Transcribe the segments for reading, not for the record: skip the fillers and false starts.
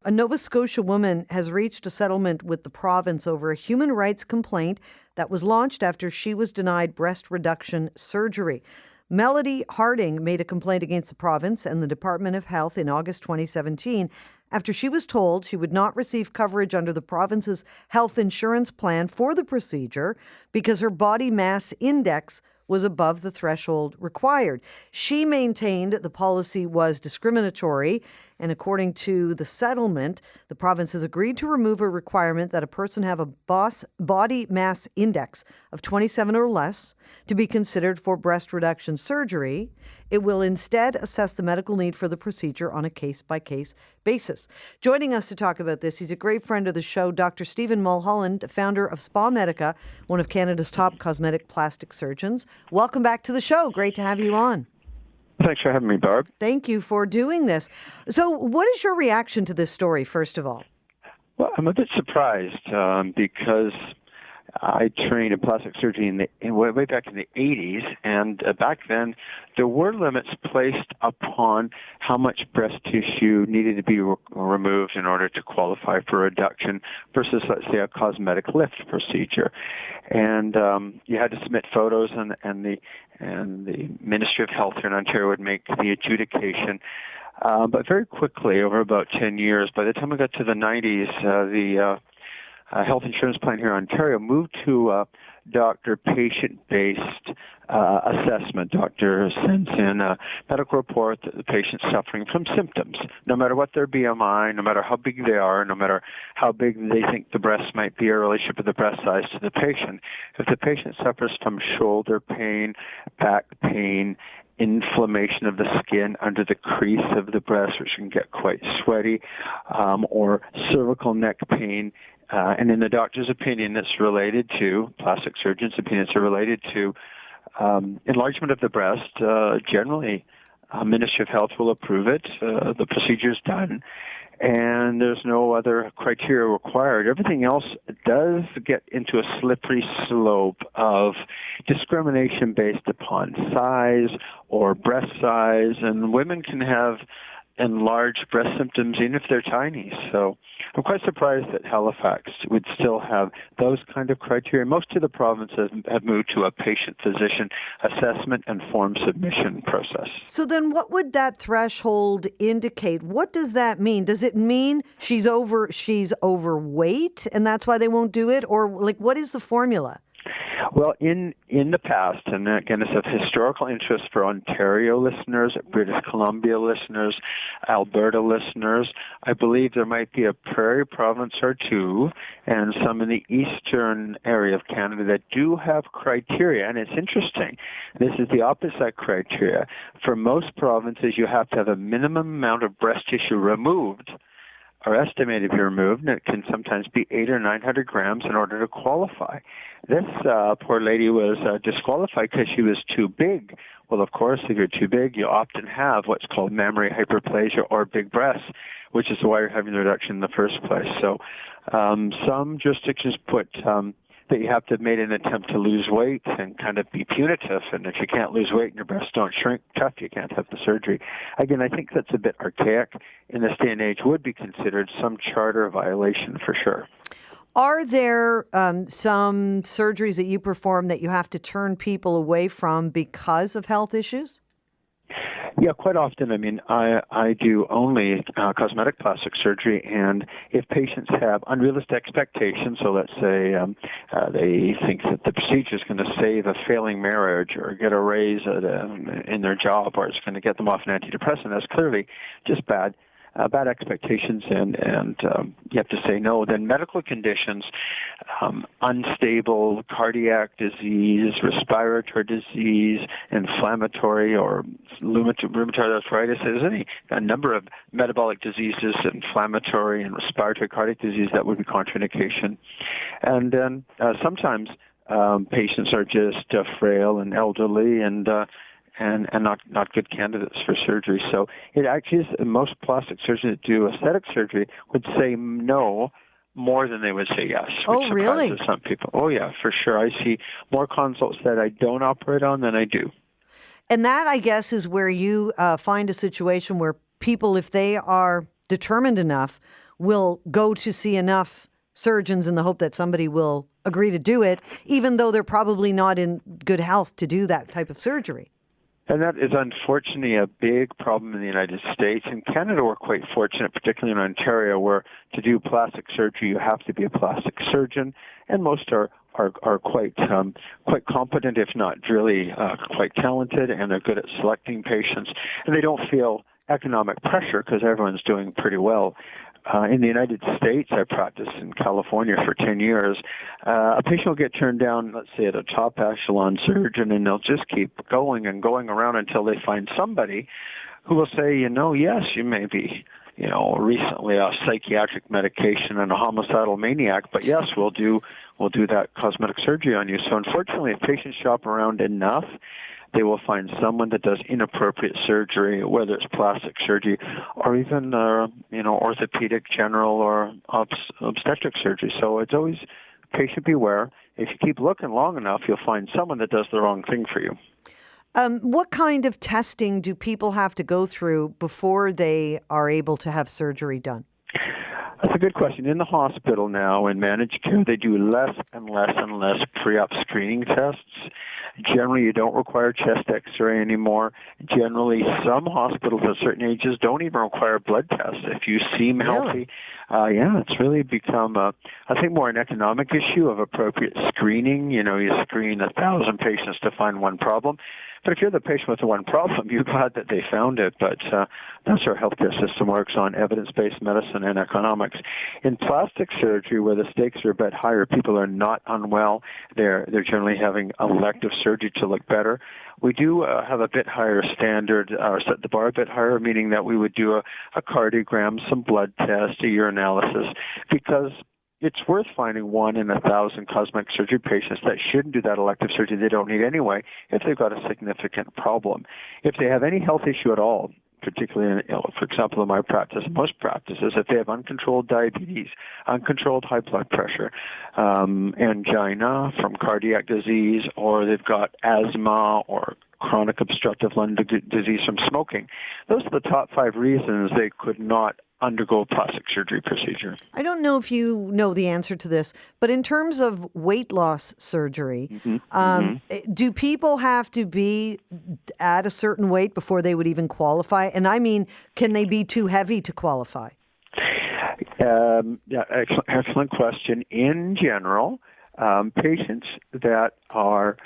a Nova Scotia woman has reached a settlement with the province over a human rights complaint that was launched after she was denied breast reduction surgery. Melody Harding made a complaint against the province and the Department of Health in August 2017 after she was told she would not receive coverage under the province's health insurance plan for the procedure because her body mass index was above the threshold required. She maintained the policy was discriminatory, and according to the settlement, the province has agreed to remove a requirement that a person have a body mass index of 27 or less to be considered for breast reduction surgery. It will instead assess the medical need for the procedure on a case-by-case basis. Joining us to talk about this, he's a great friend of the show, Dr. Stephen Mulholland, founder of Spa Medica, one of Canada's top cosmetic plastic surgeons. Welcome back to the show. Great to have you on. Thanks for having me, Barb. Thank you for doing this. So what is your reaction to this story, first of all? Well, I'm a bit surprised because I trained in plastic surgery way back in the 80s, and back then there were limits placed upon how much breast tissue needed to be removed in order to qualify for reduction versus, let's say, a cosmetic lift procedure. And you had to submit photos, and the Ministry of Health here in Ontario would make the adjudication. But very quickly, over about 10 years, by the time we got to the 90s, the health insurance plan here in Ontario moved to a doctor-patient-based assessment. Doctor sends in a medical report that the patient's suffering from symptoms, no matter what their BMI, no matter how big they are, no matter how big they think the breast might be, a relationship of the breast size to the patient. If the patient suffers from shoulder pain, back pain, inflammation of the skin under the crease of the breast, which can get quite sweaty, or cervical neck pain, and in the doctor's opinion, it's related to, plastic surgeon's opinion, it's related to enlargement of the breast. Generally, Ministry of Health will approve it. The procedure's done, and there's no other criteria required. Everything else does get into a slippery slope of discrimination based upon size or breast size, and women can have enlarged breast symptoms even if they're tiny. So I'm quite surprised that Halifax would still have those kind of criteria. Most of the provinces have moved to a patient-physician assessment and form submission process. So then what would that threshold indicate? What does that mean? Does it mean she's overweight and that's why they won't do it? Or like, what is the formula? Well, in the past, and again, it's of historical interest for Ontario listeners, British Columbia listeners, Alberta listeners. I believe there might be a prairie province or two and some in the eastern area of Canada that do have criteria, and it's interesting. This is the opposite criteria. For most provinces, you have to have a minimum amount of breast tissue removed are estimated to be removed, and it can sometimes be 800 or 900 grams in order to qualify. This poor lady was disqualified because she was too big. Well, of course, if you're too big, you often have what's called mammary hyperplasia or big breasts, which is why you're having the reduction in the first place. So some jurisdictions put that you have to have made an attempt to lose weight and kind of be punitive. And if you can't lose weight and your breasts don't shrink, tough, you can't have the surgery. Again, I think that's a bit archaic in this day and age, would be considered some charter violation for sure. Are there some surgeries that you perform that you have to turn people away from because of health issues? Yeah, quite often. I mean, I do only cosmetic plastic surgery, and if patients have unrealistic expectations, so let's say they think that the procedure is going to save a failing marriage or get a raise in their job, or it's going to get them off an antidepressant, that's clearly just bad expectations, and you have to say no. Then medical conditions, unstable cardiac disease, respiratory disease, inflammatory or rheumatoid arthritis. There's a number of metabolic diseases, inflammatory and respiratory cardiac disease that would be contraindication. And then sometimes patients are just frail and elderly and not good candidates for surgery. So it actually is, most plastic surgeons that do aesthetic surgery would say no more than they would say yes. Oh, really? Some people. Oh, yeah, for sure. I see more consults that I don't operate on than I do. And that, I guess, is where you find a situation where people, if they are determined enough, will go to see enough surgeons in the hope that somebody will agree to do it, even though they're probably not in good health to do that type of surgery. And that is unfortunately a big problem in the United States. In Canada, we're quite fortunate, particularly in Ontario, where to do plastic surgery, you have to be a plastic surgeon, and most are quite competent, if not really quite talented, and they're good at selecting patients, and they don't feel economic pressure because everyone's doing pretty well. In the United States, I practiced in California for 10 years. A patient will get turned down, let's say, at a top echelon surgeon, and they'll just keep going and going around until they find somebody who will say, yes, you may be, recently a psychiatric medication and a homicidal maniac, but yes, we'll do that cosmetic surgery on you. So unfortunately, if patients shop around enough, they will find someone that does inappropriate surgery, whether it's plastic surgery or even, orthopedic, general, or obstetric surgery. So it's always patient beware. If you keep looking long enough, you'll find someone that does the wrong thing for you. What kind of testing do people have to go through before they are able to have surgery done? That's a good question. In the hospital now, in managed care, they do less and less and less pre-op screening tests. Generally, you don't require chest x-ray anymore. Generally, some hospitals at certain ages don't even require blood tests. If you seem healthy, it's really become, I think, more an economic issue of appropriate screening. You screen 1,000 patients to find one problem. But if you're the patient with the one problem, you're glad that they found it. But that's our healthcare system works on, evidence-based medicine and economics. In plastic surgery, where the stakes are a bit higher, people are not unwell. They're generally having elective surgery to look better. We do have a bit higher standard, or set the bar a bit higher, meaning that we would do a cardiogram, some blood test, a urinalysis, because it's worth finding 1 in 1,000 cosmetic surgery patients that shouldn't do that elective surgery they don't need anyway if they've got a significant problem. If they have any health issue at all, particularly, for example, in my practice, most practices, if they have uncontrolled diabetes, uncontrolled high blood pressure, angina from cardiac disease, or they've got asthma or chronic obstructive lung disease from smoking, those are the top 5 reasons they could not undergo plastic surgery procedure. I don't know if you know the answer to this, but in terms of weight loss surgery, do people have to be at a certain weight before they would even qualify? And I mean, can they be too heavy to qualify? Excellent question. In general, patients that are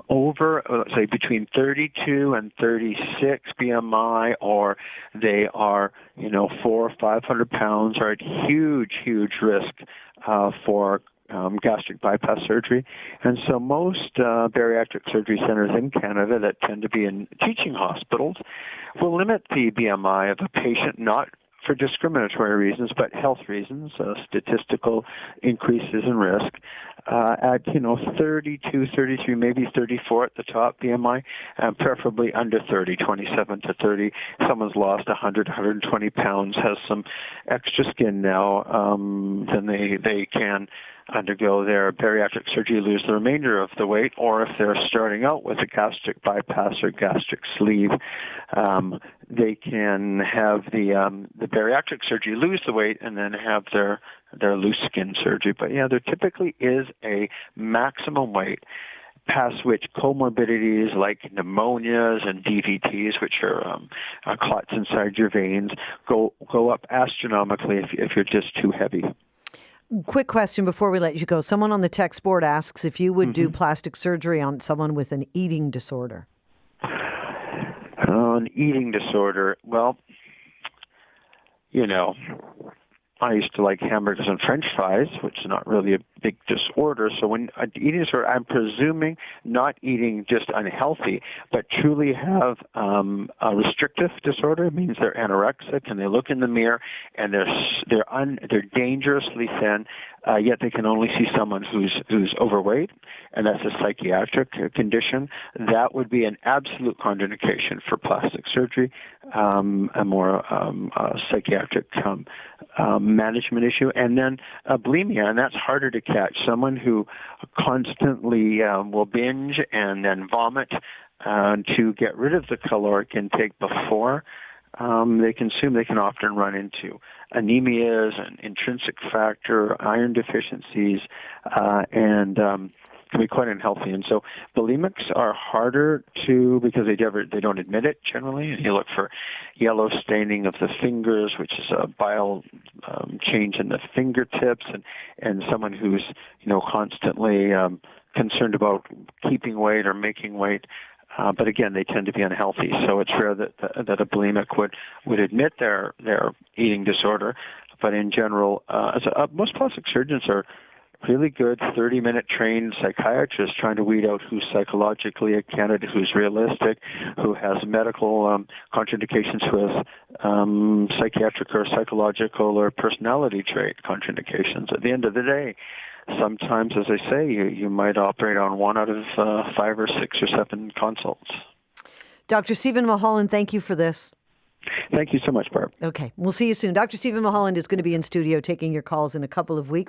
over, let's say, between 32 and 36 BMI, or they are, 400 or 500 pounds, are at huge risk for gastric bypass surgery. And so most bariatric surgery centers in Canada that tend to be in teaching hospitals will limit the BMI of a patient, not for discriminatory reasons, but health reasons, statistical increases in risk, at 32, 33, maybe 34 at the top BMI, preferably under 30, 27 to 30. Someone's lost 100, 120 pounds, has some extra skin now, then they can undergo their bariatric surgery, lose the remainder of the weight, or if they're starting out with a gastric bypass or gastric sleeve, they can have the bariatric surgery, lose the weight, and then have their loose skin surgery. But there typically is a maximum weight past which comorbidities like pneumonias and DVTs, which are clots inside your veins, go up astronomically if you're just too heavy. Quick question before we let you go. Someone on the text board asks if you would do plastic surgery on someone with an eating disorder. An eating disorder. Well, I used to like hamburgers and French fries, which is not really a big disorder. So when eating disorder, I'm presuming not eating just unhealthy, but truly have a restrictive disorder. It means they're anorexic and they look in the mirror and they're dangerously thin, yet they can only see someone who's overweight, and that's a psychiatric condition. That would be an absolute contraindication for plastic surgery, a more psychiatric management issue. And then bulimia, and that's harder to catch. Someone who constantly will binge and then vomit to get rid of the caloric intake before they consume, they can often run into anemias and intrinsic factor, iron deficiencies, and can be quite unhealthy. And so bulimics are harder to, because they don't admit it generally. And you look for yellow staining of the fingers, which is a bile change in the fingertips, and someone who's constantly concerned about keeping weight or making weight. But again, they tend to be unhealthy. So it's rare that a bulimic would admit their eating disorder. But in general, most plastic surgeons are really good 30-minute trained psychiatrists trying to weed out who's psychologically a candidate, who's realistic, who has medical contraindications, who has psychiatric or psychological or personality trait contraindications. At the end of the day, sometimes, as I say, you might operate on 1 out of 5 or 6 or 7 consults. Dr. Stephen Mulholland, thank you for this. Thank you so much, Barb. Okay, we'll see you soon. Dr. Stephen Mulholland is going to be in studio taking your calls in a couple of weeks.